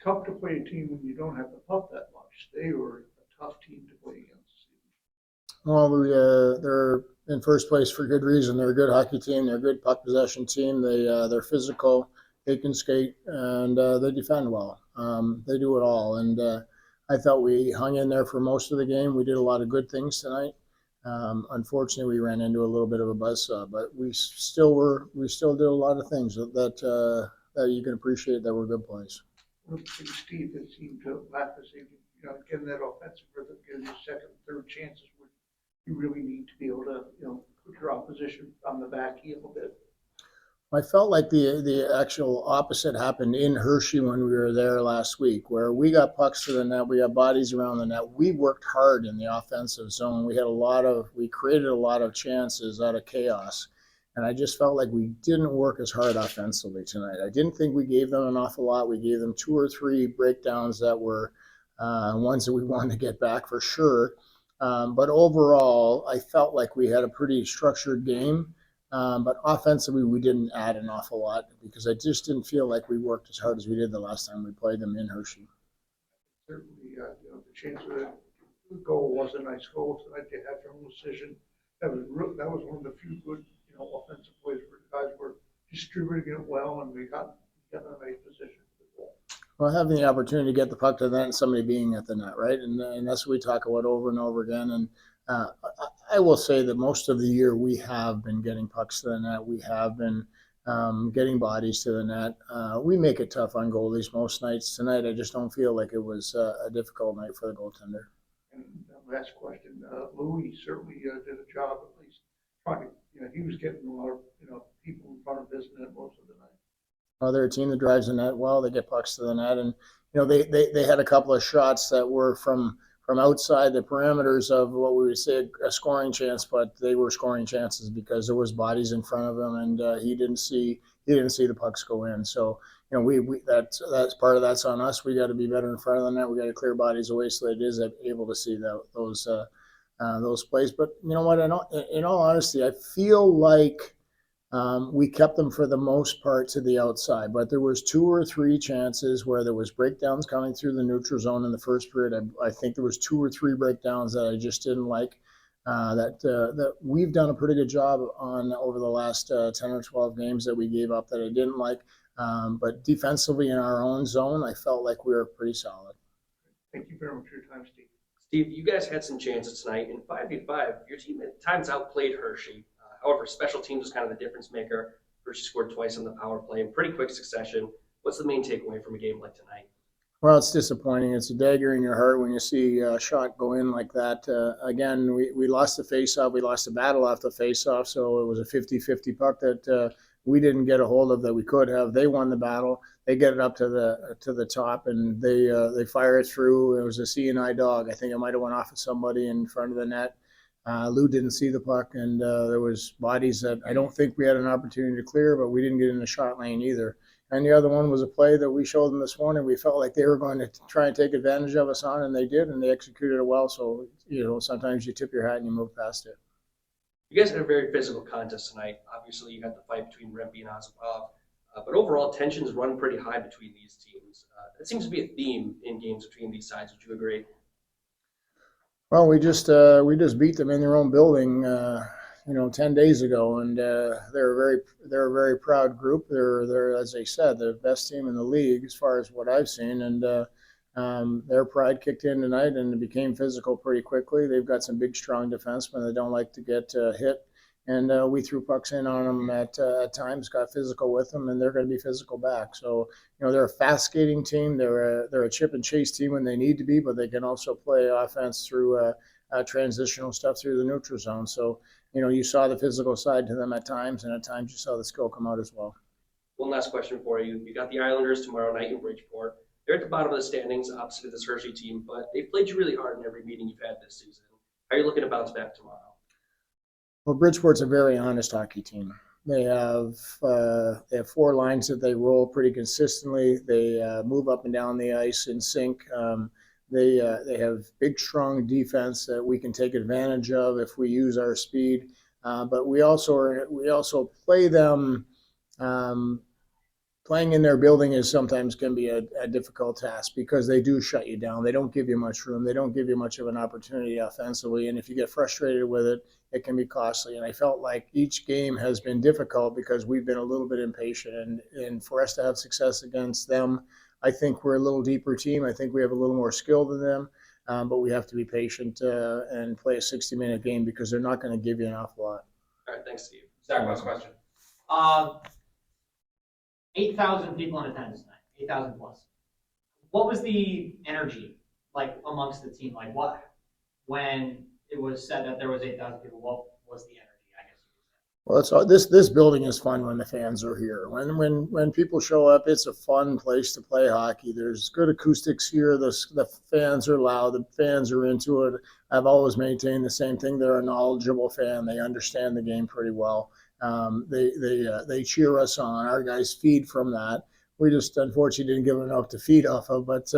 tough to play a team when you don't have the puck that much. They were a tough team to play against. Well, they're in first place for good reason. They're a good hockey team. They're a good puck possession team. They're physical. They can skate and they defend well. They do it all. And I thought we hung in there for most of the game. We did a lot of good things tonight. Unfortunately, we ran into a little bit of a buzzsaw, but we still did a lot of things that you can appreciate that were good plays. Steve that seemed to laugh this evening, getting that offensive rhythm, getting your second, third chances, where you really need to be able to, put your opposition on the back heel a bit. I felt like the actual opposite happened in Hershey when we were there last week, where we got pucks to the net, we got bodies around the net. We worked hard in the offensive zone. We created a lot of chances out of chaos. And I just felt like we didn't work as hard offensively tonight. I didn't think we gave them an awful lot. We gave them 2 or 3 breakdowns that were ones that we wanted to get back for sure. But overall, I felt like we had a pretty structured game. But offensively, we didn't add an awful lot because I just didn't feel like we worked as hard as we did the last time we played them in Hershey. Certainly, the chance of the goal was a nice goal tonight. They had their own decision. That was one of the few good, offensive plays where the guys were distributing it well, and we got in a nice position for the goal. Well, having the opportunity to get the puck to the net and somebody being at the net, right? And that's what we talk about over and over again. And I will say that most of the year we have been getting pucks to the net. We have been getting bodies to the net. We make it tough on goalies most nights. Tonight, I just don't feel like it was a difficult night for the goaltender. And last question, Louis certainly did a job at least trying to, he was getting a lot of, people in front of his net most of the night. Well, they're a team that drives the net well. They get pucks to the net, and they had a couple of shots that were from outside the parameters of what we would say a scoring chance, but they were scoring chances because there was bodies in front of him, and he didn't see the pucks go in. So that's part of that's on us. We got to be better in front of the net. We got to clear bodies away so that it is able to see those plays. But you know what? In all honesty, I feel like we kept them for the most part to the outside, but there was 2 or 3 chances where there was breakdowns coming through the neutral zone in the first period. I think there was 2 or 3 breakdowns that I just didn't like. That we've done a pretty good job on over the last 10 or 12 games that we gave up that I didn't like. But defensively in our own zone, I felt like we were pretty solid. Thank you very much for your time, Steve. Steve, you guys had some chances tonight. In 5v5, your team at times outplayed Hershey. However, special teams was kind of the difference maker. Hershey scored twice on the power play in pretty quick succession. What's the main takeaway from a game like tonight? Well, it's disappointing. It's a dagger in your heart when you see a shot go in like that. Again, we lost the faceoff. We lost the battle off the faceoff, so it was a 50-50 puck that we didn't get a hold of that we could have. They won the battle. They get it up to the top, and they fire it through. It was a C&I dog. I think it might have went off at somebody in front of the net. Lou didn't see the puck, and there was bodies that I don't think we had an opportunity to clear, but we didn't get in the shot lane either. And the other one was a play that we showed them this morning. We felt like they were going to try and take advantage of us on, and they did, and they executed it well. So, sometimes you tip your hat and you move past it. You guys had a very physical contest tonight. Obviously, you had the fight between Rempe and Ozapov. But overall, tensions run pretty high between these teams. It seems to be a theme in games between these sides. Would you agree? Well, we just beat them in their own building, 10 days ago, and they're a very proud group. They're as I said, the best team in the league as far as what I've seen, and their pride kicked in tonight, and it became physical pretty quickly. They've got some big, strong defensemen that don't like to get hit, and we threw pucks in on them at times, got physical with them, and they're going to be physical back. So they're a fast skating team. They're a chip and chase team when they need to be, but they can also play offense through transitional stuff through the neutral zone. So you saw the physical side to them at times, and at times you saw the skill come out as well. One last question for you. You got the Islanders tomorrow night in Bridgeport. They're at the bottom of the standings, opposite of this Hershey team, but they've played you really hard in every meeting you've had this season. How are you looking to bounce back tomorrow? Well, Bridgeport's a very honest hockey team. They have 4 lines that they roll pretty consistently. They move up and down the ice in sync. They have big, strong defense that we can take advantage of if we use our speed. But we also play them playing in their building is sometimes can be a difficult task because they do shut you down. They don't give you much room. They don't give you much of an opportunity offensively. And if you get frustrated with it, it can be costly. And I felt like each game has been difficult because we've been a little bit impatient. And for us to have success against them, I think we're a little deeper team. I think we have a little more skill than them. But we have to be patient and play a 60-minute game because they're not going to give you an awful lot. All right, thanks, Steve. Zach, last question. 8,000 people in attendance tonight, 8,000 plus. What was the energy like amongst the team? Like what, when it was said that there was 8,000 people, what was the energy, I guess you could say? Well, this building is fun when the fans are here. When people show up, it's a fun place to play hockey. There's good acoustics here. The fans are loud. The fans are into it. I've always maintained the same thing. They're a knowledgeable fan. They understand the game pretty well. They cheer us on. Our guys feed from that. We just unfortunately didn't give enough to feed off of. But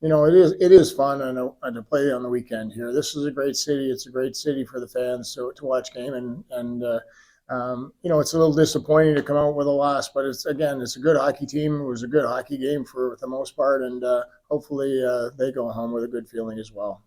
it is fun and to play on the weekend here. This is a great city. It's a great city for the fans to watch game and it's a little disappointing to come out with a loss, but it's a good hockey team. It was a good hockey game for the most part, and hopefully they go home with a good feeling as well.